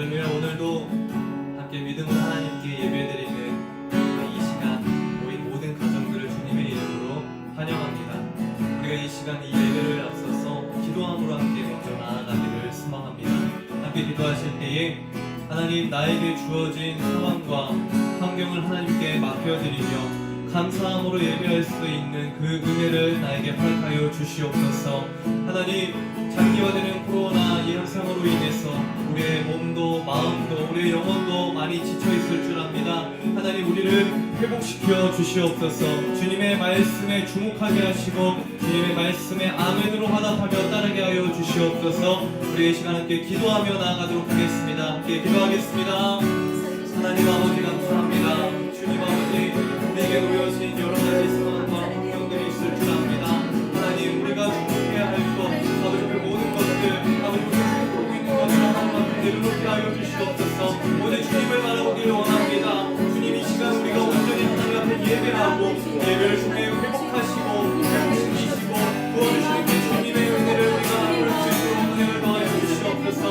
할렐루야. 오늘도 함께 믿음으로 하나님께 예배드리는 이 시간 모인 모든 가정들을 주님의 이름으로 환영합니다. 우리가 이 시간 이 예배를 앞서서 기도함으로 함께 먼저 나아가기를 소망합니다. 함께 기도하실 때에 하나님, 나에게 주어진 상황과 환경을 하나님께 맡겨드리며 감사함으로 예배할 수 있는 그 은혜를 나에게 허락하여 주시옵소서. 하나님, 장기화되는 코로나 이 현상으로 인해서 우리의 몸도 마음도 우리의 영혼도 많이 지쳐있을 줄 압니다. 하나님, 우리를 회복시켜 주시옵소서. 주님의 말씀에 주목하게 하시고 주님의 말씀에 아멘으로 화답하며 따르게 하여 주시옵소서. 우리의 시간 함께 기도하며 나아가도록 하겠습니다. 함께 기도하겠습니다. 하나님 아버지, 감사합니다. 주님 아버지, 우리에게 놓여진 여러 가지 상황과 환경들이 있을 줄 압니다. 하나님, 우리가 주목해야 할 것, 아버지, 그 모든 것들, 아버지, 우리가 보고 있는 것을 하나님께 내려놓게 하여 주시옵소서. 오늘 주님을 바라보기를 원합니다. 주님, 이 시간 우리가 온전히 하나님 앞에 예배하고 예배를 통해 회복하시고 회복시키시고 구원주시는 주님의 은혜를 우리가 볼 수 있도록 은혜를 더하여 주시옵소서.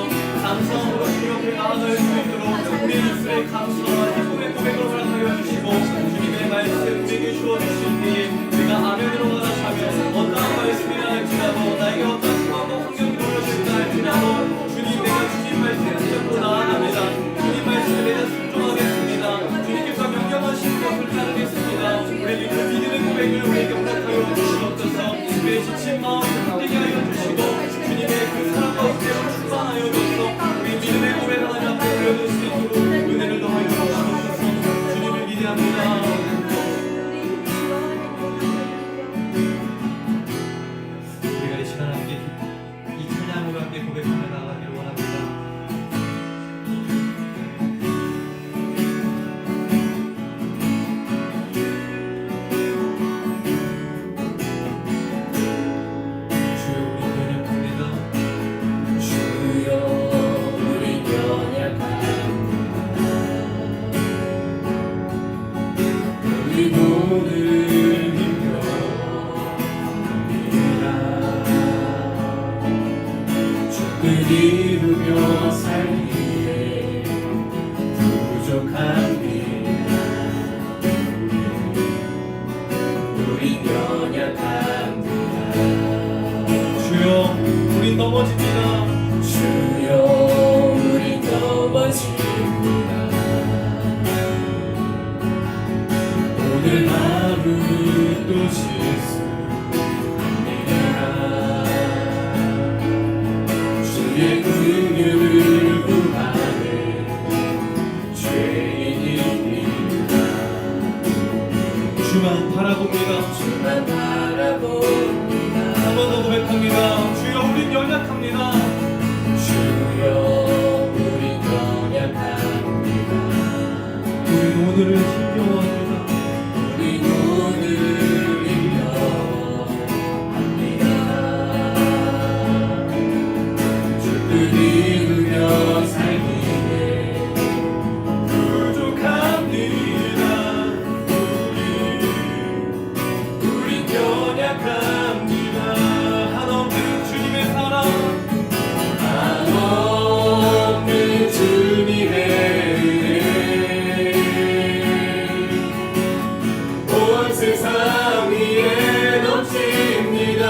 감사함으로 주님 앞에 나아갈 수 있도록 우리의 입술에 감사와 기쁨의 고백을 허락하여 주시고 주님의 말씀 우리에게 주어주실 때에 우리가 아멘으로 받아차며 어떠한 말씀이라 할지라도 나에게 어떠한 상황과 환경이 놓여질다 할지라도 주님, 내가 주님 말씀에 붙잡고 나아갑니다. 주님 말씀에 내가 순종하겠습니다. 주님께서 명령하신 것을 따르겠습니다. 우리에게 그 믿음의 고백을 우리에게 허락하여 주시옵소서. 우리의 지친 마음을 힘들게 하여 주시고 주님의 그 사랑과 은혜로 충만하여 주셔서 우리 믿음의 고백 하나님 앞에 올려드릴 수 있도록 은혜를 더하여 주시옵소서. 주님을 기대합니다. 우리가 이 시간 함께 이 찬양으로 함께 고백하며 나아가기를 원합니다. 이루며 살기에 부족합니다. 우린 연약합니다. 주여, 우린 넘어집니다. 주여, 우린 넘어집니다. 오늘 하루 또 실수 주의 긍휼을 구하는 죄인입니다. 주만 바라봅니다. 주만 바라봅니다. 한 번 더 고백합니다. 주여, 우린 연약합니다. 주여, 우린 연약합니다. 우린 오늘을 힘겨워합니다. 우린 오늘을 이루며 살기에 부족합니다. 우린 연약합니다. 한없는 주님의 사랑, 한없는 주님의 은혜 온 세상 위에 넘칩니다.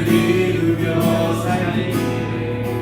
이루며 살기에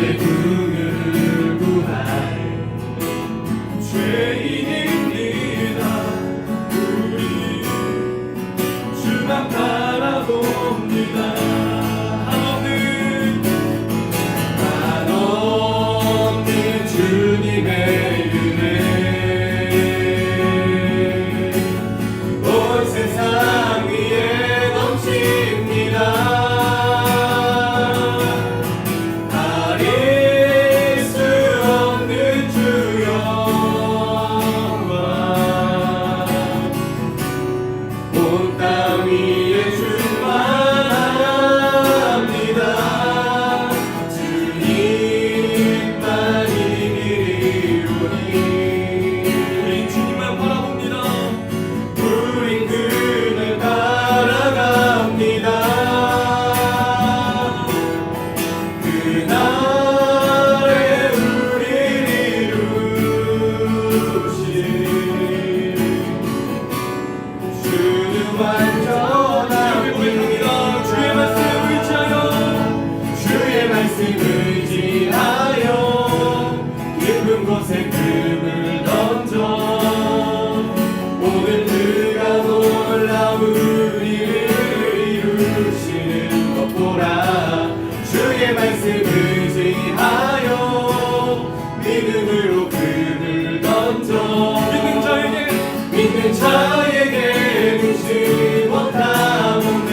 우리의 궁을 구하네. 죄인입니다. 우리 주만 바라봅니다. 한없는 주님의 은혜 온 세상 위에 넘칩니다. 가릴 수 없는 주 영광 온 땅 위에 충만합니다. 주님만이 이리오니 우린 주님만 바라봅니다. 우린 그를 따라갑니다. 그날에 우리를 이루신 주는 완전한 고백합니다. 주의 말씀을 의지하여 주의 말씀 의지하여 깊은 곳에 금을 던져 오늘 그가 놀라운 일을 이루시는 것 보라. 주의 말씀 의지하여 믿음으로 금을 던져 믿는 자에게 능치 못함없네.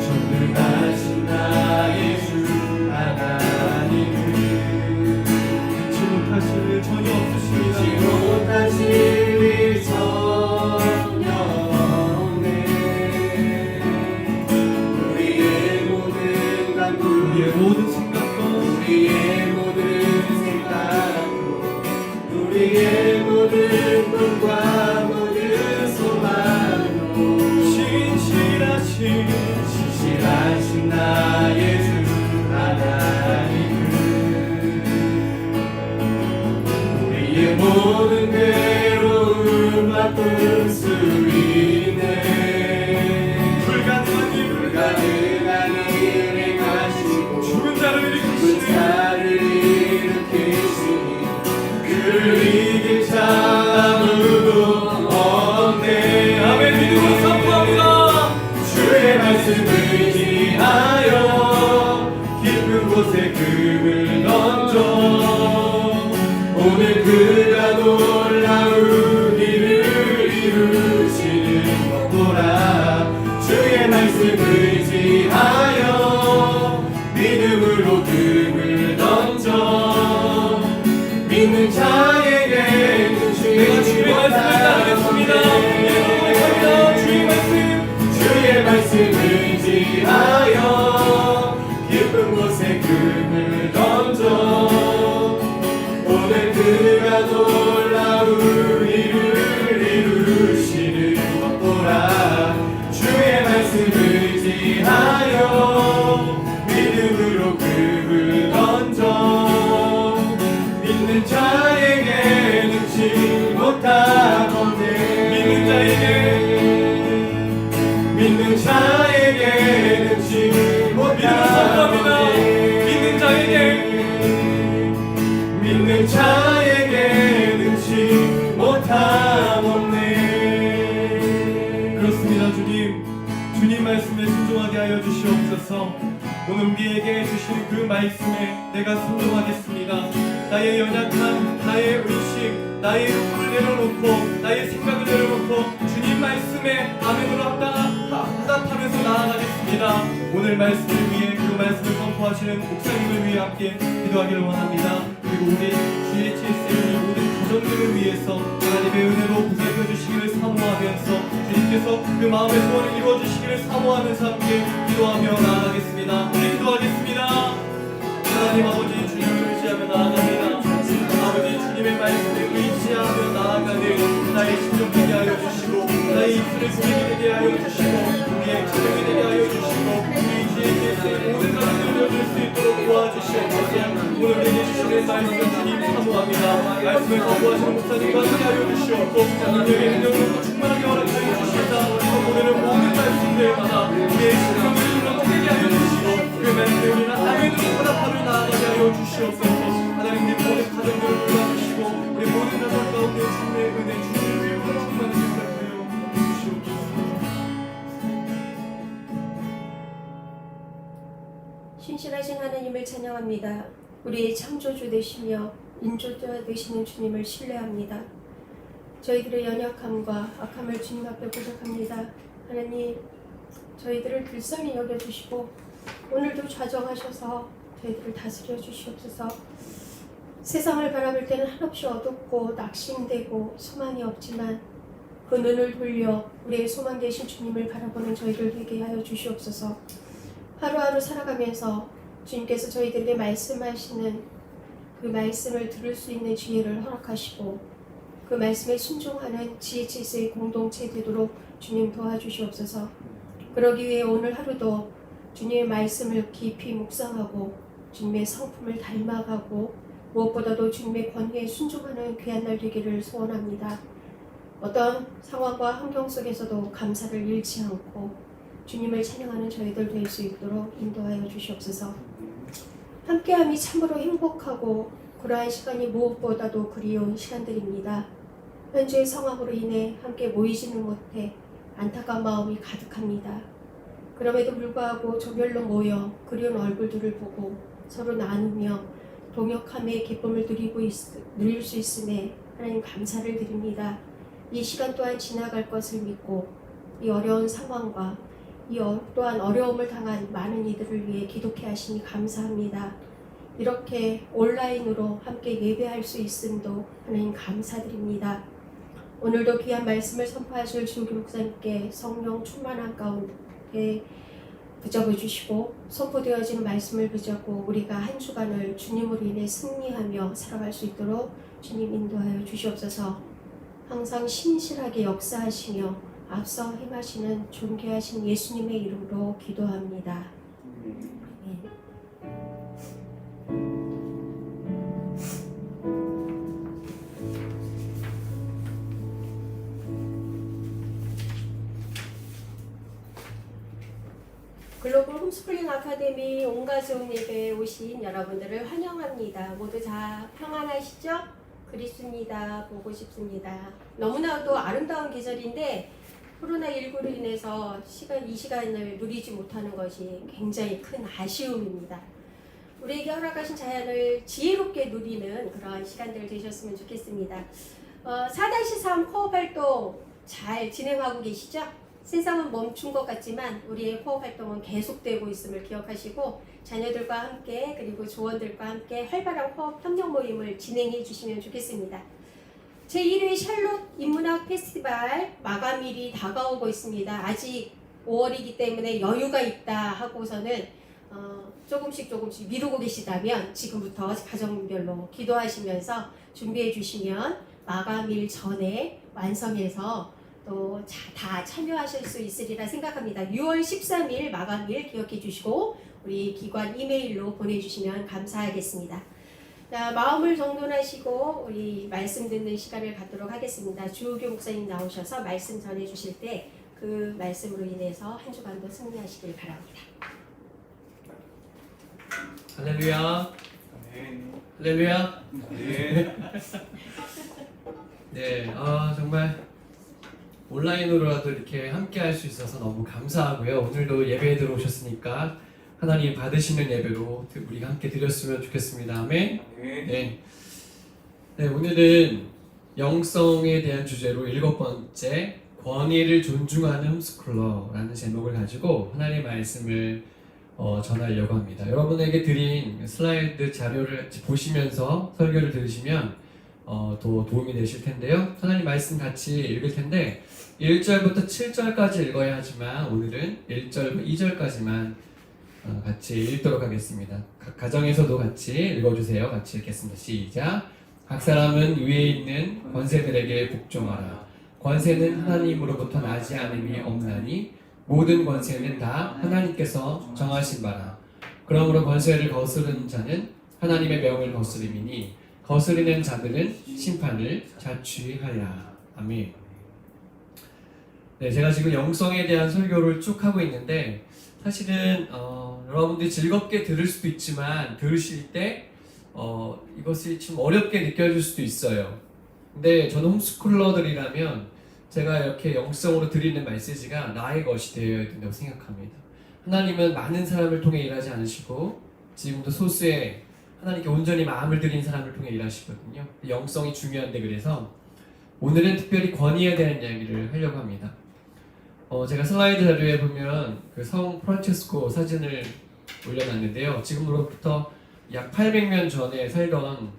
전능하신 나의 주 하나님은 잊지 못하실 일 전혀 없으십니다. 잊지 못하실 일 전혀 없네. 우리의 모든 간구 우리의 모든 생각과 우리의 모든 생각도 우리의 모든 꿈과 모든 소망도 신실하신 나의 주 하나님은 우리의 모든 괴로움 바꿀 수 있네. 불가능한 일, 불가능한 일을 행하시고 죽은 자를 일으키시는 자를 일으키시니 그를 이길 자 아무도 없네. 아멘. 믿음으로 선포합니다. 주의 말씀 의지하여 깊은 곳에 금을 던져 오늘 그가 놀라운 일을 이루시는 것 보라. 주의 말씀 의지하여 믿음으로 금을 던져 믿는 자에게 내가 주의 말씀을 따르겠습니다. 이름으로 고백합니다. 주의 말씀 주의 말씀 의지하여 깊은 곳에 금을 던져 오늘 그가 놀라운 일을 이루시는 것 보라. 주의 말씀 의지하여 믿음으로 금을 던져 믿는 자에게 능치 못함없네. 믿는 자에게 능치 선포합니다. 못함없네. 믿는 자에게 능치 못함없네. 그렇습니다. 주님 말씀에 순종하게 하여 주시옵소서. 오늘 우리에게 주신 그 말씀에 내가 순종하겠습니다. 나의 연약함, 나의 의식, 나의 꿈을 내려놓고 나의 생각을 내려놓고 주님 말씀에 아멘으로 화답하면서 나아가겠습니다. 오늘 말씀을 위해 그 말씀을 선포하시는 목사님을 위해 함께 기도하기를 원합니다. 그리고 우리 GHS의 모든 가정들을 위해서 하나님의 은혜로 보살펴 주시기를 사모하면서 주님께서 그 마음의 소원을 이루어 주시기를 사모하면서 함께 기도하며 나아가겠습니다. 우리 기도하겠습니다. 하나님 아버지 주님을 의지하며 나아갑니다. 아버지 주님의 말씀을 의지하며 나아가는 나의 심령 되게 하여 주시고 나의 입술의 고백이 되게 하여 주시고 우리의 가정이 되게 하여 주시고 우리 GHS의 모든 가정을 이루어줄 수 있도록 도와주시옵소서. 오늘 내게 주시는 말씀을 주님 사모합니다. 말씀을 선포하시는 목사님과 함께 하여 주시옵고 능력의 능력으로 충만하게 허락하여 주시옵소서. 오늘은 모든 말씀들마다 우리의 심령을 되게 하여 주시고 그 말씀 주시옵소서. 하나님 우리 모든 가정들을 도와주시고 우리 모든 가정 가운데 주님의 은혜 주님의 위로가 충만하게 하여 주시옵소서. 신실하신 하나님을 찬양합니다. 우리의 창조주 되시며 인조자 되시는 주님을 신뢰합니다. 저희들의 연약함과 악함을 주님 앞에 고백합니다. 하나님, 저희들을 불쌍히 여겨주시고 오늘도 좌정하셔서 저희들을 다스려 주시옵소서. 세상을 바라볼 때는 한없이 어둡고 낙심되고 소망이 없지만 그 눈을 돌려 우리의 소망 되신 주님을 바라보는 저희들 되게 하여 주시옵소서. 하루하루 살아가면서 주님께서 저희들에게 말씀하시는 그 말씀을 들을 수 있는 지혜를 허락하시고 그 말씀에 순종하는 지혜 질서의 공동체 되도록 주님 도와주시옵소서. 그러기 위해 오늘 하루도 주님의 말씀을 깊이 묵상하고 주님의 성품을 닮아가고 무엇보다도 주님의 권위에 순종하는 귀한 날 되기를 소원합니다. 어떤 상황과 환경 속에서도 감사를 잃지 않고 주님을 찬양하는 저희들 될 수 있도록 인도하여 주시옵소서. 함께함이 참으로 행복하고 그러한 시간이 무엇보다도 그리운 시간들입니다. 현재의 상황으로 인해 함께 모이지는 못해 안타까운 마음이 가득합니다. 그럼에도 불구하고 조별로 모여 그리운 얼굴들을 보고 서로 나누며 동역함의 기쁨을 누릴 수 있음에 하나님 감사를 드립니다. 이 시간 또한 지나갈 것을 믿고 이 어려운 상황과 또한 어려움을 당한 많은 이들을 위해 기도케 하시니 감사합니다. 이렇게 온라인으로 함께 예배할 수 있음도 하나님 감사드립니다. 오늘도 귀한 말씀을 선포하실 주기 목사님께 성령 충만한 가운데 붙잡아 주시고 선포되어지는 말씀을 붙잡고 우리가 한 주간을 주님으로 인해 승리하며 살아갈 수 있도록 주님 인도하여 주시옵소서. 항상 신실하게 역사하시며 앞서 행하시는 존귀하신 예수님의 이름으로 기도합니다. 아멘. 글로벌 홈스쿨링 아카데미 온가족 예배에 오신 여러분들을 환영합니다. 모두 다 평안하시죠? 그리스도입니다. 보고 싶습니다. 너무나도 아름다운 계절인데 코로나19로 인해서 이 시간을 누리지 못하는 것이 굉장히 큰 아쉬움입니다. 우리에게 허락하신 자연을 지혜롭게 누리는 그러한 시간들 되셨으면 좋겠습니다. 4-3 코업 활동 잘 진행하고 계시죠? 세상은 멈춘 것 같지만 우리의 코업 활동은 계속되고 있음을 기억하시고 자녀들과 함께 그리고 조원들과 함께 활발한 코업 협력 모임을 진행해 주시면 좋겠습니다. 제1회 샬롯 인문학 페스티벌 마감일이 다가오고 있습니다. 아직 5월이기 때문에 여유가 있다 하고서는 조금씩 미루고 계시다면 지금부터 가정별로 기도하시면서 준비해 주시면 마감일 전에 완성해서 또 다 참여하실 수 있으리라 생각합니다. 6월 13일 마감일 기억해 주시고 우리 기관 이메일로 보내주시면 감사하겠습니다. 자, 마음을 정돈하시고 우리 말씀 듣는 시간을 갖도록 하겠습니다. 주우교 목사님 나오셔서 말씀 전해 주실 때 그 말씀으로 인해서 한 주간도 승리하시길 바랍니다. 할렐루야. 아멘. 할렐루야. 아멘. 네, 정말 온라인으로라도 이렇게 함께 할 수 있어서 너무 감사하고요. 오늘도 예배에 들어오셨으니까 하나님 받으시는 예배로 우리가 함께 드렸으면 좋겠습니다. 아멘. 아멘. 네, 오늘은 영성에 대한 주제로 7번째 권위를 존중하는 홈스쿨러라는 제목을 가지고 하나님의 말씀을 전하려고 합니다. 여러분에게 드린 슬라이드 자료를 보시면서 설교를 들으시면 더 도움이 되실 텐데요. 하나님 말씀 같이 읽을 텐데 1절부터 7절까지 읽어야 하지만 오늘은 1절부터 2절까지만 같이 읽도록 하겠습니다. 각 가정에서도 같이 읽어주세요. 같이 읽겠습니다. 시작. 각 사람은 위에 있는 권세들에게 복종하라. 권세는 하나님으로부터 나지 않음이 없나니 모든 권세는 다 하나님께서 정하신 바라. 그러므로 권세를 거스르는 자는 하나님의 명을 거스름이니 거스르는 자들은 심판을 자취하리라. 아멘. 네, 제가 지금 영성에 대한 설교를 쭉 하고 있는데 사실은 여러분들이 즐겁게 들을 수도 있지만 들으실 때 이것이 좀 어렵게 느껴질 수도 있어요. 근데 저는 홈스쿨러들이라면 제가 이렇게 영성으로 드리는 메시지가 나의 것이 되어야 된다고 생각합니다. 하나님은 많은 사람을 통해 일하지 않으시고 지금도 소수의 하나님께 온전히 마음을 드린 사람을 통해 일하시거든요. 영성이 중요한데 그래서 오늘은 특별히 권위에 대한 이야기를 하려고 합니다. 제가 슬라이드 자료에 보면 그 성 프란체스코 사진을 올려놨는데요. 지금으로부터 약 800년 전에 살던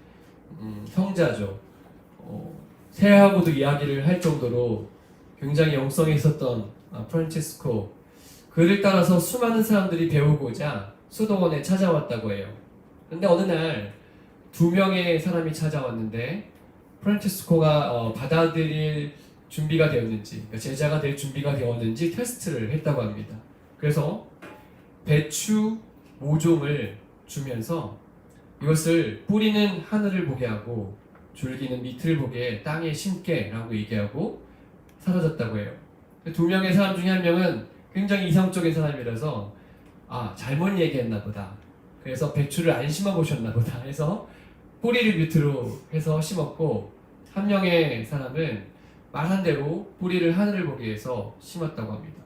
성자죠. 새하고도 이야기를 할 정도로 굉장히 영성이 있었던 프란체스코, 그를 따라서 수많은 사람들이 배우고자 수도원에 찾아왔다고 해요. 근데 어느 날 2명의 사람이 찾아왔는데 프란체스코가 받아들일 준비가 되었는지, 그러니까 제자가 될 준비가 되었는지 테스트를 했다고 합니다. 그래서 배추 모종을 주면서 이것을 뿌리는 하늘을 보게 하고 줄기는 밑을 보게 땅에 심게 라고 얘기하고 사라졌다고 해요. 2명의 사람 중에 1명은 굉장히 이성적인 사람이라서 잘못 얘기했나 보다, 그래서 배추를 안 심어 보셨나 보다 해서 뿌리를 밑으로 해서 심었고, 1명의 사람은 말한 대로 뿌리를 하늘을 보게 해서 심었다고 합니다.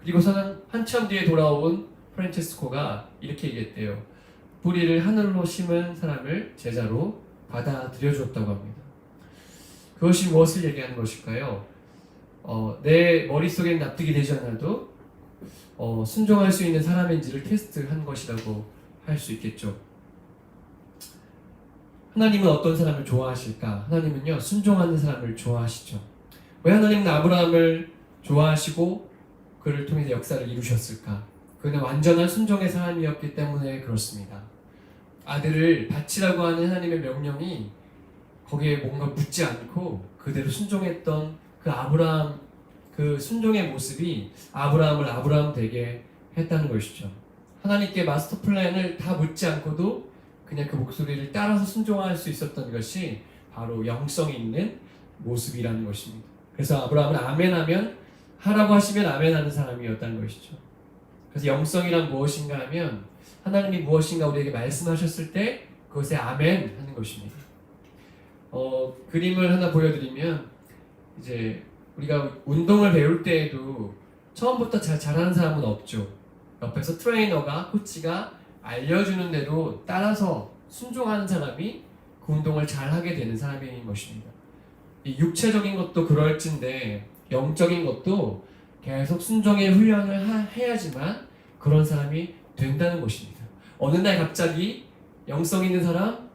그리고서는 한참 뒤에 돌아온 프란체스코가 이렇게 얘기했대요. 뿌리를 하늘로 심은 사람을 제자로 받아들여 주었다고 합니다. 그것이 무엇을 얘기하는 것일까요? 내 머릿속엔 납득이 되지 않아도 순종할 수 있는 사람인지를 테스트한 것이라고 할 수 있겠죠. 하나님은 어떤 사람을 좋아하실까? 하나님은요, 순종하는 사람을 좋아하시죠. 왜 하나님은 아브라함을 좋아하시고 그를 통해서 역사를 이루셨을까? 그는 완전한 순종의 사람이었기 때문에 그렇습니다. 아들을 바치라고 하는 하나님의 명령이 거기에 뭔가 묻지 않고 그대로 순종했던 그 아브라함, 그 순종의 모습이 아브라함을 아브라함 되게 했다는 것이죠. 하나님께 마스터 플랜을 다 묻지 않고도 그냥 그 목소리를 따라서 순종할 수 있었던 것이 바로 영성이 있는 모습이라는 것입니다. 그래서 아브라함은 아멘하면, 하라고 하시면 아멘하는 사람이었다는 것이죠. 그래서 영성이란 무엇인가 하면 하나님이 무엇인가 우리에게 말씀하셨을 때 그것에 아멘 하는 것입니다. 그림을 하나 보여드리면, 이제 우리가 운동을 배울 때에도 처음부터 잘하는 사람은 없죠. 옆에서 트레이너가, 코치가 알려주는 대로 따라서 순종하는 사람이 그 운동을 잘하게 되는 사람인 것입니다. 이 육체적인 것도 그럴진데 영적인 것도 계속 순종의 훈련을 해야지만 그런 사람이 된다는 것입니다. 어느 날 갑자기 영성 있는 사람,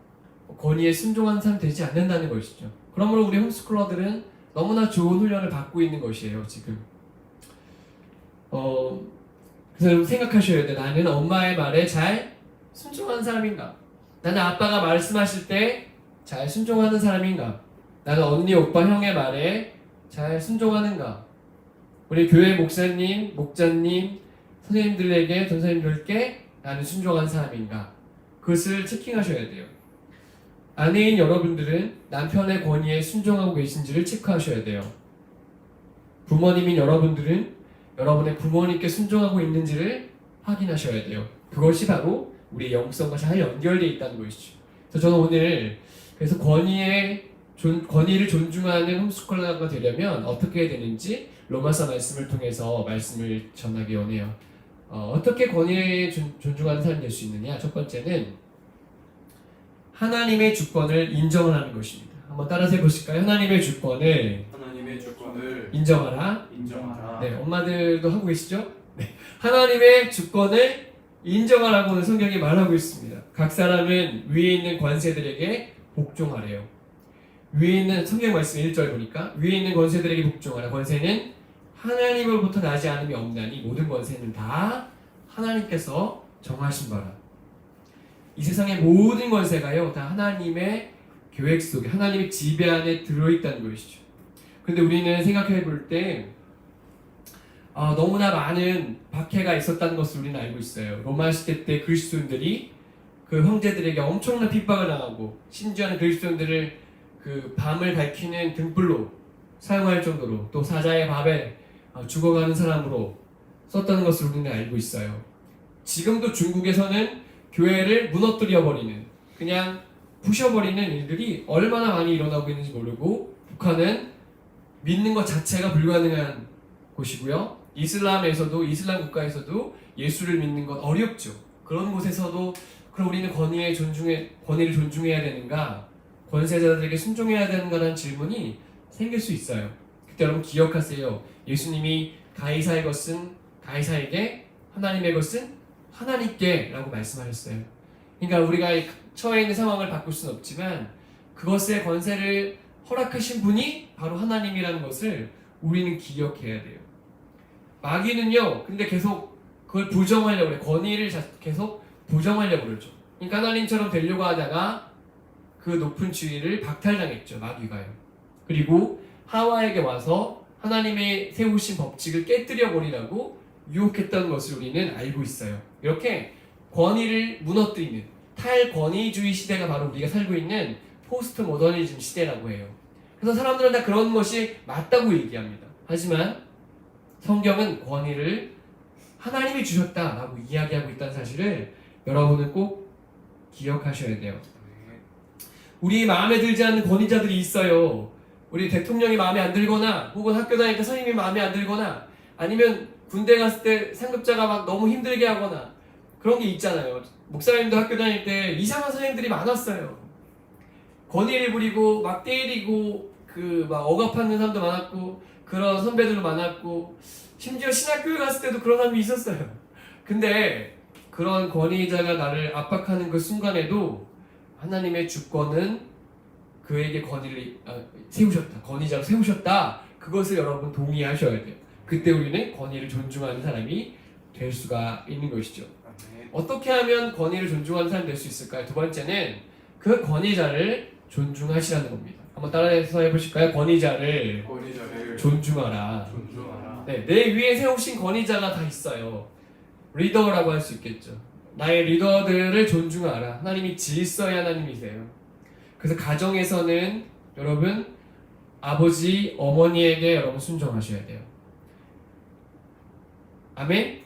권위에 순종하는 사람이 되지 않는다는 것이죠. 그러므로 우리 홈스쿨러들은 너무나 좋은 훈련을 받고 있는 것이에요, 지금. 그래서 생각하셔야 돼요. 나는 엄마의 말에 잘 순종하는 사람인가? 나는 아빠가 말씀하실 때 잘 순종하는 사람인가? 나는 언니, 오빠, 형의 말에 잘 순종하는가? 우리 교회 목사님, 목자님, 선생님들에게, 전사님들께 나는 순종하는 사람인가? 그것을 체킹하셔야 돼요. 아내인 여러분들은 남편의 권위에 순종하고 계신지를 체크하셔야 돼요. 부모님인 여러분들은 여러분의 부모님께 순종하고 있는지를 확인하셔야 돼요. 그것이 바로 우리 영성과 잘 연결되어 있다는 것이죠. 그래서 저는 오늘 그래서 권위를 존중하는 홈스쿨러가 되려면 어떻게 해야 되는지 로마서 말씀을 통해서 말씀을 전하기 원해요. 어떻게 권위에 존중하는 사람이 될 수 있느냐? 첫 번째는 하나님의 주권을 인정을 하는 것입니다. 한번 따라서 해보실까요? 하나님의 주권을 인정하라. 네, 엄마들도 하고 계시죠? 네, 하나님의 주권을 인정하라고는 성경이 말하고 있습니다. 각 사람은 위에 있는 관세들에게 복종하래요. 위에 있는 성경 말씀 1절 보니까 위에 있는 권세들에게 복종하라. 권세는 하나님으로부터 나지 않음이 없나니 모든 권세는 다 하나님께서 정하신 바라. 이 세상의 모든 권세가요 다 하나님의 계획 속에, 하나님의 지배 안에 들어있다는 것이죠. 근데 우리는 생각해 볼 때 너무나 많은 박해가 있었다는 것을 우리는 알고 있어요. 로마 시대 때 그리스도인들이 그 형제들에게 엄청난 핍박을 당하고, 심지어는 그리스도인들을 그 밤을 밝히는 등불로 사용할 정도로, 또 사자의 밥에 죽어가는 사람으로 썼다는 것을 우리는 알고 있어요. 지금도 중국에서는 교회를 무너뜨려 버리는, 그냥 부셔버리는 일들이 얼마나 많이 일어나고 있는지 모르고, 북한은 믿는 것 자체가 불가능한 곳이고요. 이슬람에서도, 이슬람 국가에서도 예수를 믿는 건 어렵죠. 그런 곳에서도 그럼 우리는 권위를 존중해야 되는가, 권세자들에게 순종해야 되는가라는 질문이 생길 수 있어요. 그때 여러분 기억하세요. 예수님이 가이사의 것은 가이사에게, 하나님의 것은 하나님께 라고 말씀하셨어요. 그러니까 우리가 처해 있는 상황을 바꿀 수는 없지만 그것의 권세를 허락하신 분이 바로 하나님이라는 것을 우리는 기억해야 돼요. 마귀는요, 근데 계속 그걸 부정하려고 그래. 권위를 계속 부정하려고 그러죠. 그러니까 하나님처럼 되려고 하다가 그 높은 지위를 박탈당했죠, 마귀가요. 그리고 하와에게 와서 하나님의 세우신 법칙을 깨뜨려 버리라고 유혹했던 것을 우리는 알고 있어요. 이렇게 권위를 무너뜨리는 탈권위주의 시대가 바로 우리가 살고 있는 포스트 모더니즘 시대라고 해요. 그래서 사람들은 다 그런 것이 맞다고 얘기합니다. 하지만 성경은 권위를 하나님이 주셨다라고 이야기하고 있다는 사실을 여러분은 꼭 기억하셔야 돼요. 우리 마음에 들지 않는 권위자들이 있어요. 우리 대통령이 마음에 안 들거나, 혹은 학교 다닐 때 선생님이 마음에 안 들거나, 아니면 군대 갔을 때 상급자가 막 너무 힘들게 하거나, 그런 게 있잖아요. 목사님도 학교 다닐 때 이상한 선생님들이 많았어요. 권위를 부리고 막 때리고 그 막 억압하는 사람도 많았고, 그런 선배들도 많았고, 심지어 신학교에 갔을 때도 그런 사람이 있었어요. 근데 그런 권위자가 나를 압박하는 그 순간에도 하나님의 주권은 그에게 권위를 세우셨다. 권위자로 세우셨다. 그것을 여러분 동의하셔야 돼요. 그때 우리는 권위를 존중하는 사람이 될 수가 있는 것이죠. 어떻게 하면 권위를 존중하는 사람이 될 수 있을까요? 두 번째는 그 권위자를 존중하시라는 겁니다. 한번 따라해서 해보실까요? 권위자를 존중하라. 네, 내 위에 세우신 권위자가 다 있어요. 리더라고 할 수 있겠죠. 나의 리더들을 존중하라. 하나님이 질서의 하나님이세요. 그래서 가정에서는 여러분 아버지, 어머니에게 여러분 순종하셔야 돼요. 아멘?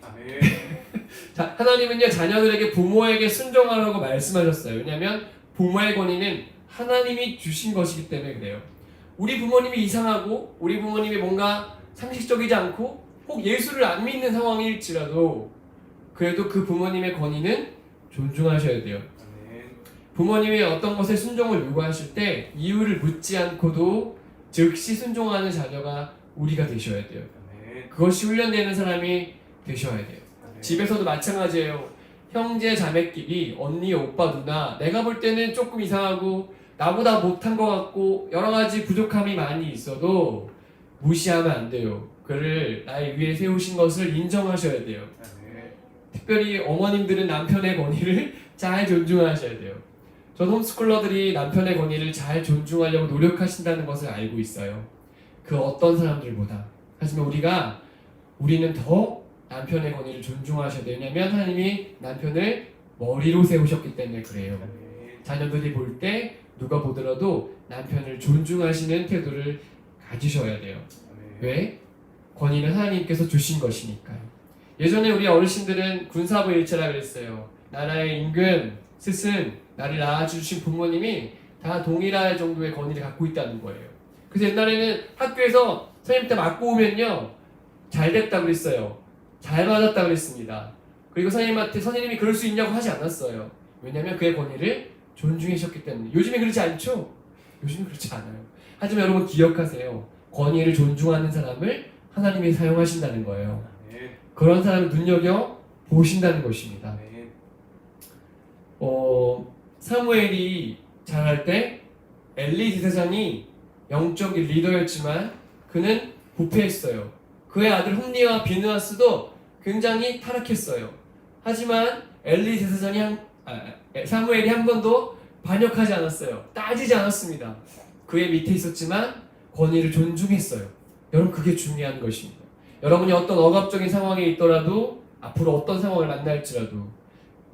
자, 하나님은요 자녀들에게 부모에게 순종하라고 말씀하셨어요. 왜냐하면 부모의 권위는 하나님이 주신 것이기 때문에 그래요. 우리 부모님이 이상하고 우리 부모님이 뭔가 상식적이지 않고 혹 예수를 안 믿는 상황일지라도 그래도 그 부모님의 권위는 존중하셔야 돼요. 부모님이 어떤 것에 순종을 요구하실 때 이유를 묻지 않고도 즉시 순종하는 자녀가 우리가 되셔야 돼요. 그것이 훈련되는 사람이 되셔야 돼요. 집에서도 마찬가지예요. 형제 자매끼리 언니 오빠 누나 내가 볼 때는 조금 이상하고 나보다 못한 것 같고 여러 가지 부족함이 많이 있어도 무시하면 안 돼요. 그를 나의 위에 세우신 것을 인정하셔야 돼요. 특별히 어머님들은 남편의 권위를 잘 존중하셔야 돼요. 전 홈스쿨러들이 남편의 권위를 잘 존중하려고 노력하신다는 것을 알고 있어요. 그 어떤 사람들보다. 하지만 우리는 더 남편의 권위를 존중하셔야 돼요. 왜냐하면 하나님이 남편을 머리로 세우셨기 때문에 그래요. 자녀들이 볼 때 누가 보더라도 남편을 존중하시는 태도를 가지셔야 돼요. 왜? 권위는 하나님께서 주신 것이니까요. 예전에 우리 어르신들은 군사부 일체라 그랬어요. 나라의 임금, 스승, 나를 낳아주신 부모님이 다 동일할 정도의 권위를 갖고 있다는 거예요. 그래서 옛날에는 학교에서 선생님 때 맞고 오면요 잘 됐다 그랬어요. 잘 맞았다 그랬습니다. 그리고 선생님이 그럴 수 있냐고 하지 않았어요. 왜냐하면 그의 권위를 존중하셨기 때문에. 요즘에 그렇지 않죠? 요즘은 그렇지 않아요. 하지만 여러분 기억하세요. 권위를 존중하는 사람을 하나님이 사용하신다는 거예요. 그런 사람을 눈여겨 보신다는 것입니다. 사무엘이 자랄 때 엘리 제사장이 영적인 리더였지만 그는 부패했어요. 그의 아들 홈니와 비느하스도 굉장히 타락했어요. 하지만 엘리 제사장이 사무엘이 한 번도 반역하지 않았어요. 따지지 않았습니다. 그의 밑에 있었지만 권위를 존중했어요. 여러분 그게 중요한 것입니다. 여러분이 어떤 억압적인 상황에 있더라도 앞으로 어떤 상황을 만날지라도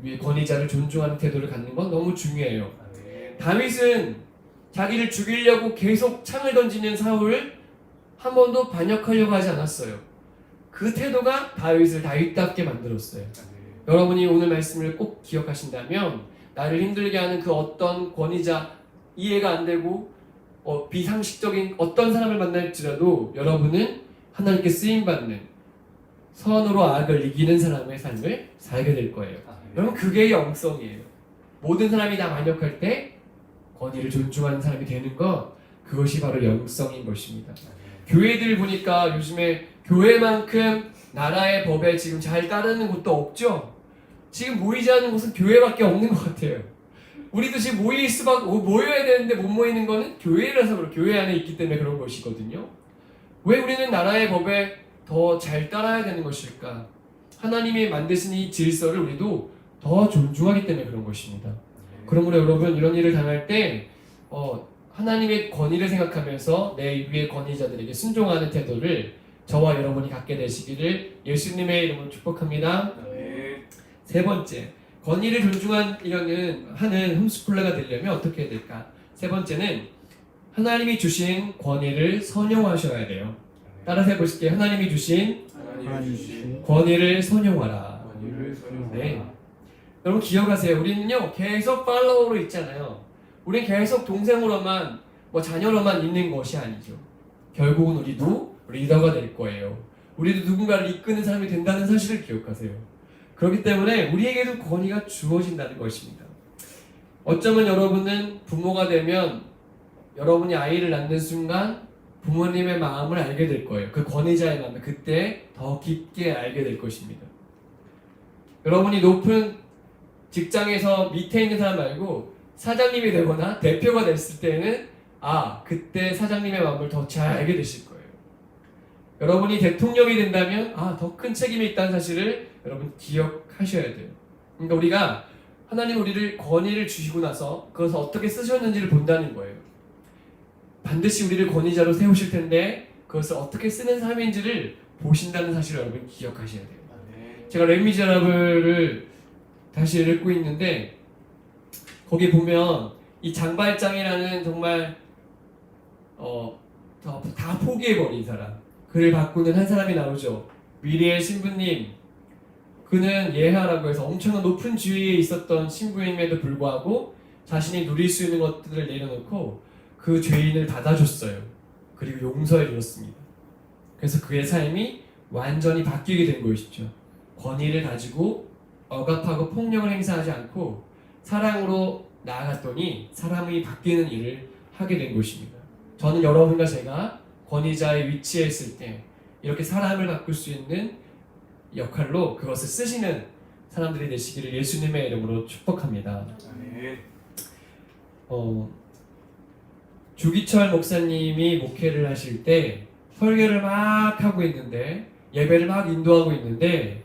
위에 권위자를 존중하는 태도를 갖는 건 너무 중요해요. 다윗은 자기를 죽이려고 계속 창을 던지는 사울을 한 번도 반역하려고 하지 않았어요. 그 태도가 다윗을 다윗답게 만들었어요. 여러분이 오늘 말씀을 꼭 기억하신다면 나를 힘들게 하는 그 어떤 권위자, 이해가 안 되고 비상식적인 어떤 사람을 만날지라도 여러분은 하나님께 쓰임받는 선으로 악을 이기는 사람의 삶을 살게 될 거예요. 여러분, 그게 영성이에요. 모든 사람이 다 만족할 때 권위를 존중하는 사람이 되는 것, 그것이 바로 영성인 것입니다. 교회들 보니까 요즘에 교회만큼 나라의 법에 지금 잘 따르는 곳도 없죠. 지금 모이지 않는 곳은 교회밖에 없는 것 같아요. 우리도 지금 모여야 되는데 못 모이는 거는 교회라서 그렇고, 교회 안에 있기 때문에 그런 것이거든요. 왜 우리는 나라의 법에 더 잘 따라야 되는 것일까? 하나님이 만드신 이 질서를 우리도 더 존중하기 때문에 그런 것입니다. 그러므로 여러분, 이런 일을 당할 때 하나님의 권위를 생각하면서 내 위의 권위자들에게 순종하는 태도를 저와 여러분이 갖게 되시기를 예수님의 이름으로 축복합니다. 세 번째, 권위를 존중하는 홈스쿨러가 되려면 어떻게 해야 될까? 세 번째는 하나님이 주신 권위를 선용하셔야 돼요. 따라서 해보실게요. 하나님이 주신 권위를 선용하라. 네. 여러분 기억하세요. 우리는요 계속 팔로워로 있잖아요. 우린 계속 동생으로만 자녀로만 있는 것이 아니죠. 결국은 우리도 리더가 될 거예요. 우리도 누군가를 이끄는 사람이 된다는 사실을 기억하세요. 그렇기 때문에 우리에게도 권위가 주어진다는 것입니다. 어쩌면 여러분은 부모가 되면 여러분이 아이를 낳는 순간 부모님의 마음을 알게 될 거예요. 그 권위자의 마음을 그때 더 깊게 알게 될 것입니다. 여러분이 높은 직장에서 밑에 있는 사람 말고 사장님이 되거나 대표가 됐을 때는 그때 사장님의 마음을 더 잘 알게 되실 거예요. 여러분이 대통령이 된다면 더 큰 책임이 있다는 사실을 여러분 기억하셔야 돼요. 그러니까 우리가 하나님 우리를 권위를 주시고 나서 그것을 어떻게 쓰셨는지를 본다는 거예요. 반드시 우리를 권위자로 세우실 텐데 그것을 어떻게 쓰는 삶인지를 보신다는 사실을 여러분 기억하셔야 돼요. 제가 레미제라블을 다시 읽고 있는데 거기 보면 이 장발장이라는 정말 다 포기해버린 사람, 그를 바꾸는 한 사람이 나오죠. 미리엘 신부님. 그는 예하라고 해서 엄청난 높은 지위에 있었던 신부임에도 불구하고 자신이 누릴 수 있는 것들을 내려놓고 그 죄인을 받아줬어요. 그리고 용서해 주었습니다. 그래서 그의 삶이 완전히 바뀌게 된 것이죠. 권위를 가지고 억압하고 폭력을 행사하지 않고 사랑으로 나아갔더니 사람이 바뀌는 일을 하게 된 것입니다. 저는 여러분과 제가 권위자의 위치에 있을 때 이렇게 사람을 바꿀 수 있는 역할로 그것을 쓰시는 사람들이 되시기를 예수님의 이름으로 축복합니다. 주기철 목사님이 목회를 하실 때 설교를 막 하고 있는데 예배를 막 인도하고 있는데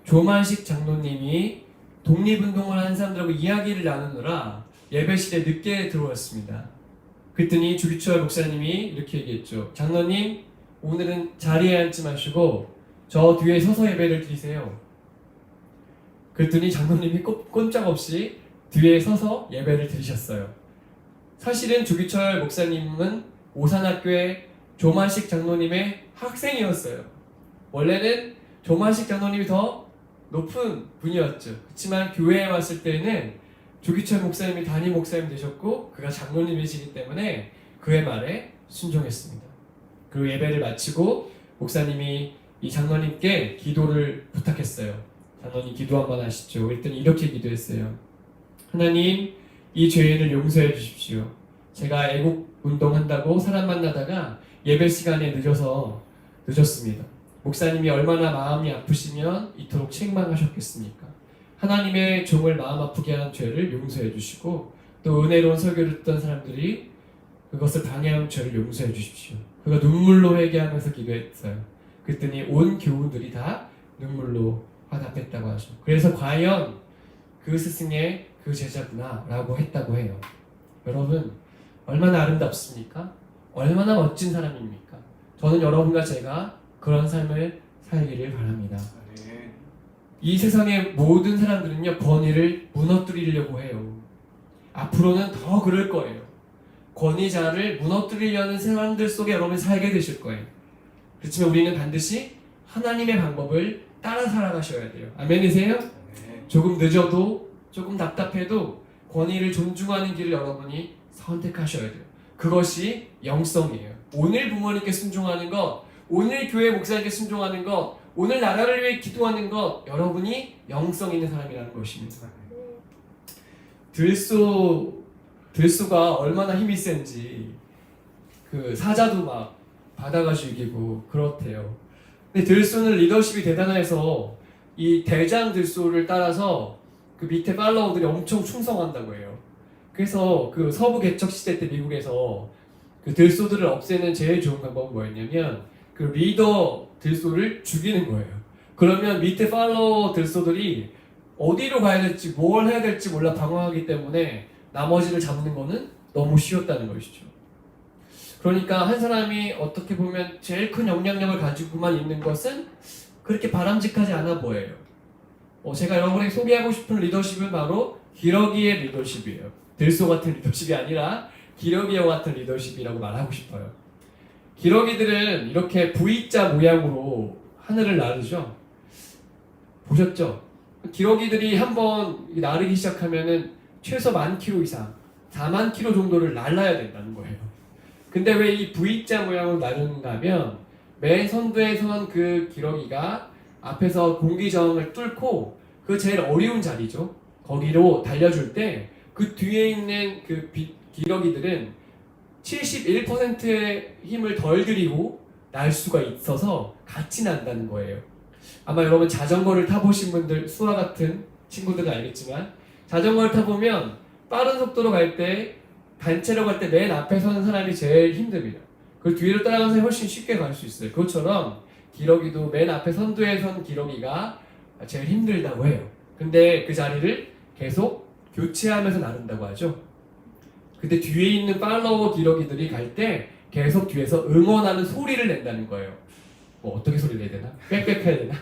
조만식 장로님이 독립운동을 하는 사람들하고 이야기를 나누느라 예배실에 늦게 들어왔습니다. 그랬더니 주기철 목사님이 이렇게 얘기했죠. 장로님, 오늘은 자리에 앉지 마시고 저 뒤에 서서 예배를 드리세요. 그랬더니 장로님이 꼼짝없이 뒤에 서서 예배를 드리셨어요. 사실은 주기철 목사님은 오산학교의 조만식 장로님의 학생이었어요. 원래는 조만식 장로님이 더 높은 분이었죠. 그렇지만 교회에 왔을 때는 주기철 목사님이 담임 목사님 되셨고 그가 장로님이시기 때문에 그의 말에 순종했습니다. 그리고 예배를 마치고 목사님이 이 장로님께 기도를 부탁했어요. 장로님 기도 한번 하시죠. 그랬더니 이렇게 기도했어요. 하나님, 이 죄인을 용서해 주십시오. 제가 애국 운동한다고 사람 만나다가 예배 시간에 늦었습니다. 목사님이 얼마나 마음이 아프시면 이토록 책망하셨겠습니까? 하나님의 종을 마음 아프게 한 죄를 용서해 주시고 또 은혜로운 설교를 듣던 사람들이 그것을 방해한 죄를 용서해 주십시오. 그가 눈물로 회개하면서 기도했어요. 그랬더니 온 교우들이 다 눈물로 화답했다고 하죠. 그래서 과연 그 스승의 그 제자구나 라고 했다고 해요. 여러분, 얼마나 아름답습니까? 얼마나 멋진 사람입니까? 저는 여러분과 제가 그런 삶을 살기를 바랍니다. 이 세상의 모든 사람들은요, 권위를 무너뜨리려고 해요. 앞으로는 더 그럴 거예요. 권위자를 무너뜨리려는 사람들 속에 여러분이 살게 되실 거예요. 그렇지만 우리는 반드시 하나님의 방법을 따라 살아가셔야 돼요. 아멘이세요? 조금 늦어도, 조금 답답해도 권위를 존중하는 길을 여러분이 선택하셔야 돼요. 그것이 영성이에요. 오늘 부모님께 순종하는 것, 오늘 교회 목사님께 순종하는 것, 오늘 나라를 위해 기도하는 것, 여러분이 영성 있는 사람이라는 것입니다. 들소가 얼마나 힘이 센지 그 사자도 막 받아가지고 이기고 그렇대요. 근데 들소는 리더십이 대단해서 이 대장 들소를 따라서 그 밑에 팔로워들이 엄청 충성한다고 해요. 그래서 그 서부 개척 시대 때 미국에서 그 들소들을 없애는 제일 좋은 방법은 뭐였냐면 그 리더 들소를 죽이는 거예요. 그러면 밑에 팔로워 들소들이 어디로 가야 될지 뭘 해야 될지 몰라 방황하기 때문에 나머지를 잡는 거는 너무 쉬웠다는 것이죠. 그러니까 한 사람이 어떻게 보면 제일 큰 영향력을 가지고만 있는 것은 그렇게 바람직하지 않아 보여요. 제가 여러분에게 소개하고 싶은 리더십은 바로 기러기의 리더십이에요. 들소 같은 리더십이 아니라 기러기와 같은 리더십이라고 말하고 싶어요. 기러기들은 이렇게 V자 모양으로 하늘을 나르죠. 보셨죠? 기러기들이 한번 나르기 시작하면은 최소 10,000km 이상, 40,000km 정도를 날라야 된다는 거예요. 근데 왜 이 V자 모양으로 나르는가 하면 맨 선두에 선 그 기러기가 앞에서 공기 저항을 뚫고 그 제일 어려운 자리죠. 거기로 달려줄 때 그 뒤에 있는 그 기러기들은 71%의 힘을 덜 들이고 날 수가 있어서 같이 난다는 거예요. 아마 여러분 자전거를 타보신 분들, 수아 같은 친구들은 알겠지만 자전거를 타보면 빠른 속도로 갈 때 단체로 갈 때 맨 앞에 서는 사람이 제일 힘듭니다. 그 뒤로 따라가는 사람이 훨씬 쉽게 갈 수 있어요. 그것처럼 기러기도 맨 앞에 선두에 선 기러기가 제일 힘들다고 해요. 근데 그 자리를 계속 교체하면서 나른다고 하죠. 근데 뒤에 있는 팔로워 기러기들이 갈 때 계속 뒤에서 응원하는 소리를 낸다는 거예요. 뭐 어떻게 소리 내야 되나? 빽빽해야 되나?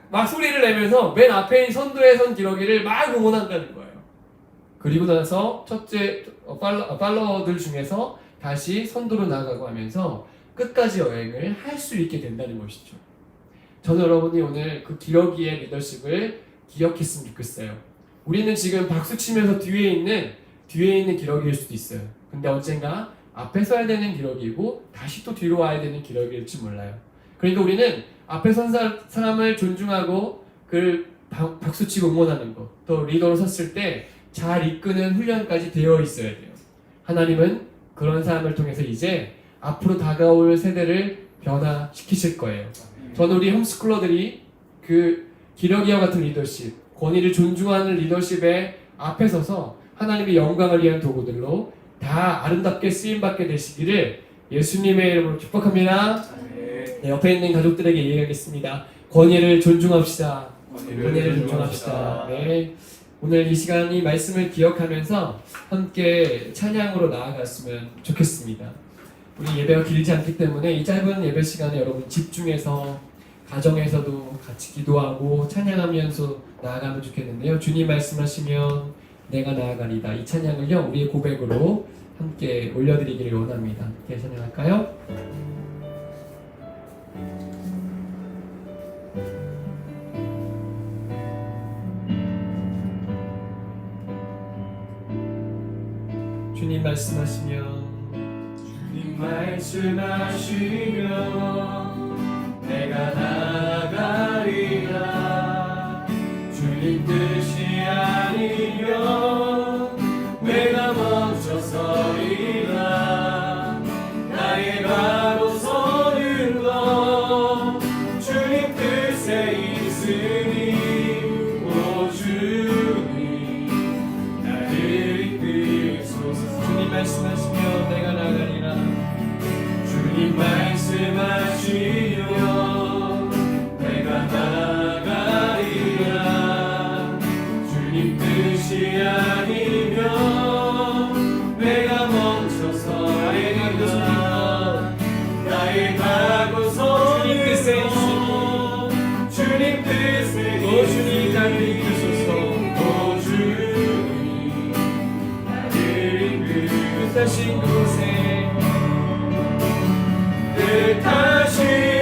막 소리를 내면서 맨 앞에 있는 선두에 선 기러기를 막 응원한다는 거예요. 그리고 나서 첫째 팔로워들 중에서 다시 선두로 나아가고 하면서 끝까지 여행을 할 수 있게 된다는 것이죠. 저는 여러분이 오늘 그 기러기의 리더십을 기억했으면 좋겠어요. 우리는 지금 박수 치면서 뒤에 있는 기러기일 수도 있어요. 근데 언젠가 앞에 서야 되는 기러기이고 다시 또 뒤로 와야 되는 기러기일지 몰라요. 그러니까 우리는 앞에 선 사람을 존중하고 그 박수치고 응원하는 것, 또 리더로 섰을 때 잘 이끄는 훈련까지 되어 있어야 돼요. 하나님은 그런 사람을 통해서 이제 앞으로 다가올 세대를 변화시키실 거예요. 저는 우리 홈스쿨러들이 그 기러기와 같은 리더십, 권위를 존중하는 리더십에 앞에 서서 하나님의 영광을 위한 도구들로 다 아름답게 쓰임받게 되시기를 예수님의 이름으로 축복합니다. 네, 옆에 있는 가족들에게 얘기하겠습니다. 권위를 존중합시다. 권위를 존중합시다. 네. 오늘 이 시간이 말씀을 기억하면서 함께 찬양으로 나아갔으면 좋겠습니다. 우리 예배가 길지 않기 때문에 이 짧은 예배 시간에 여러분 집중해서 가정에서도 같이 기도하고 찬양하면서 나아가면 좋겠는데요. 주님 말씀하시면 내가 나아가리다. 이 찬양을요 우리의 고백으로 함께 올려드리기를 원합니다. 함께 찬양할까요? 주님 말씀하시면 내가 나아가리라. 주님 뜻이 아니면 내가 멈춰서리라. 나의 가고 서는 것 주님 뜻에 있으니 오 주님 나를 이끌소서. 주님 말씀하시면 내가 나아가리라. 주님 말씀하시면 내가 나아가리라. 주님 뜻이 아니면 내가 멈춰서 나의 가고 서는 주님 뜻에 오 주님 나를 이끌소서. 오 주님 나를 이끌소서. 뜻하신 곳에 뜻하신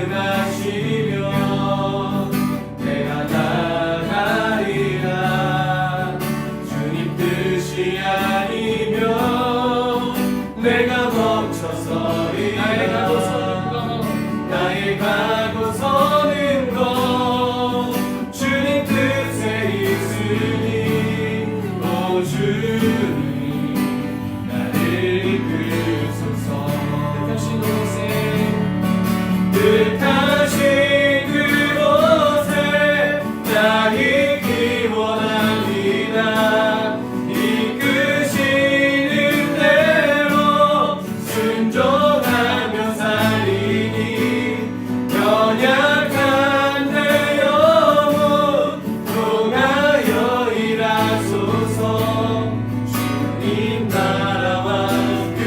말씀하시면 내가 나가리라. 주님 뜻이 아니면 내가 멈춰서리라. 나의 가고 서는 것 주님 뜻에 있으니 오 주님 나를 이끌소서. 뜻하신 그곳에 나 있기 원합니다. 이끄시는 대로 순종하며 살리니 연약한 내 영혼 통하여 일하소서. 주님 나라와 그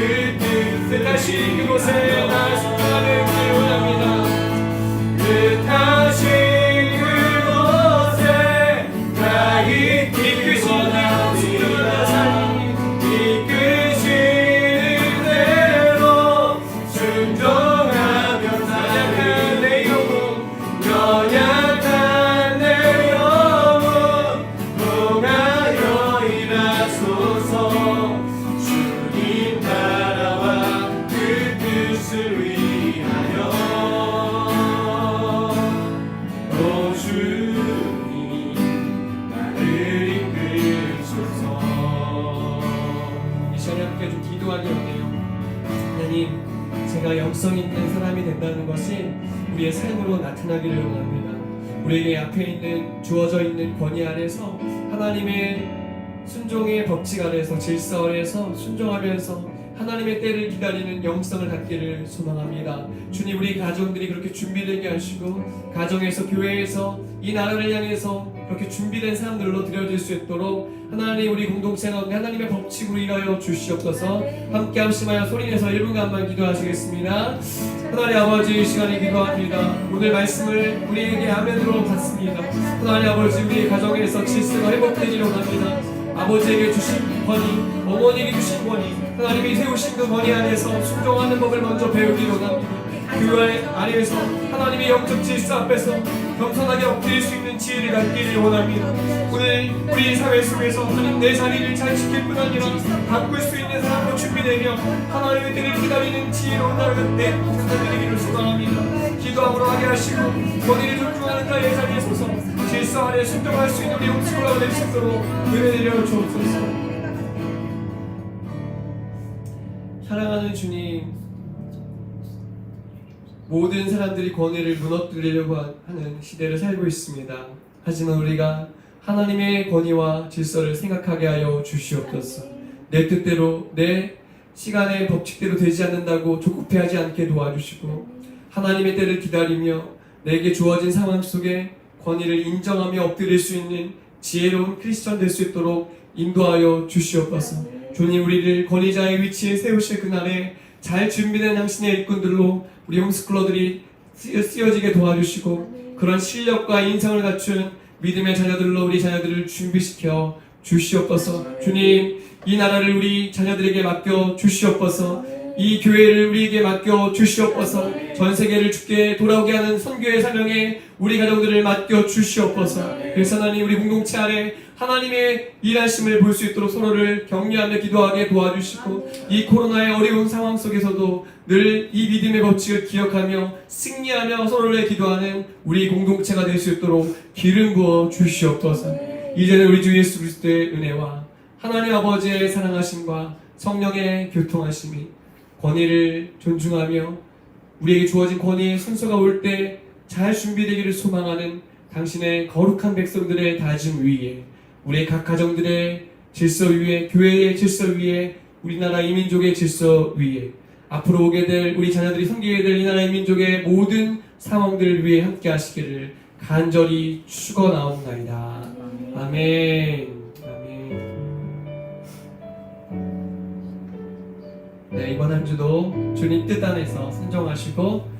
뜻하신 그곳에 나 순종하는 길 원합니다. 뜻하신 그곳에 나 있기 원합니다. 이끄시는 대로 순종하며 살아가는 내 영혼 연약한 내 영혼 통하여 일하소서. 주님 나라와 그 뜻을 위하여 오 주님 나를 이끌소서. 이 시간에 함께 좀 기도하기 원해요. 하나님, 제가 영성 있는 사람이 된다는 것이 우리의 삶으로 나타나기를 원합니다. 우리에게 앞에 있는 주어져 있는 권위 아래서 하나님의 순종의 법칙 아래서 질서 아래서 순종하면서 하나님의 때를 기다리는 영성을 갖기를 소망합니다. 주님, 우리 가정들이 그렇게 준비되게 하시고 가정에서 교회에서 이 나라를 향해서 그렇게 준비된 사람들로 드려질 수 있도록 하나님 우리 공동체 가운데 하나님의 법칙으로 일하여 주시옵소서. 함께 합심하여 소리내서 1분간만 기도하시겠습니다. 하나님 아버지, 이 시간에 기도합니다. 오늘 말씀을 우리에게 아멘으로 받습니다. 하나님 아버지, 우리 가정에서 질서가 회복되기를 원합니다. 아버지에게 주신 권위, 어머니에게 주신 권위, 하나님이 세우신 그 권위 안에서 순종하는 법을 먼저 배우기를 원합니다. 교회 안에서 하나님의 영적 질서 앞에서 겸손하게 엎드릴 수 있는 지혜를 갖기를 원합니다. 오늘 우리 사회 속에서 하나님 내 자리를 잘 지킬 뿐 아니라 바꿀 수 있는 사람으로 준비되며 하나님의 때를 기다리는 지혜로운 나라가 내 부탁드리기를 소망합니다. 기도함으로 하게 하시고 권위를 존중하는 자의 자리에 서서 질서 안에 순종할 수 있는 우리 홈스쿨러가 될 수 있도록 은혜 내려 주옵소서. 사랑하는 주님, 모든 사람들이 권위를 무너뜨리려고 하는 시대를 살고 있습니다. 하지만 우리가 하나님의 권위와 질서를 생각하게 하여 주시옵소서. 내 뜻대로 내 시간의 법칙대로 되지 않는다고 조급해하지 않게 도와주시고 하나님의 때를 기다리며 내게 주어진 상황 속에 권위를 인정하며 엎드릴 수 있는 지혜로운 크리스천 될 수 있도록 인도하여 주시옵소서. 주님, 우리를 권위자의 위치에 세우실 그날에 잘 준비된 당신의 일꾼들로 우리 홈스쿨러들이 쓰여지게 도와주시고 그런 실력과 인성을 갖춘 믿음의 자녀들로 우리 자녀들을 준비시켜 주시옵소서. 주님, 이 나라를 우리 자녀들에게 맡겨 주시옵소서. 이 교회를 우리에게 맡겨 주시옵소서. 전 세계를 주께 돌아오게 하는 선교의 사명에 우리 가정들을 맡겨 주시옵소서. 그래서 하나님, 우리 공동체 안에 하나님의 일하심을 볼 수 있도록 서로를 격려하며 기도하게 도와주시고 이 코로나의 어려운 상황 속에서도 늘 이 믿음의 법칙을 기억하며 승리하며 서로를 기도하는 우리 공동체가 될 수 있도록 기름 부어 주시옵소서. 이제는 우리 주 예수 그리스도의 은혜와 하나님 아버지의 사랑하심과 성령의 교통하심이 권위를 존중하며 우리에게 주어진 권위의 순서가 올 때 잘 준비되기를 소망하는 당신의 거룩한 백성들의 다짐 위에 우리의 각 가정들의 질서 위에 교회의 질서 위에 우리나라 이민족의 질서 위에 앞으로 오게 될 우리 자녀들이 섬기게 될 이 나라 이민족의 모든 상황들을 위해 함께 하시기를 간절히 축원하옵나이다. 아멘. 네, 이번 한 주도 주님 뜻 안에서 순종하시고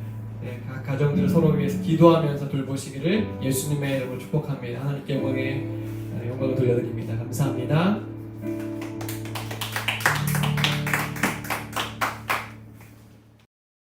각 가정들을 서로 위해서 기도하면서 돌보시기를 예수님의 이름으로 축복합니다. 하나님께 영광을 돌려드립니다. 감사합니다.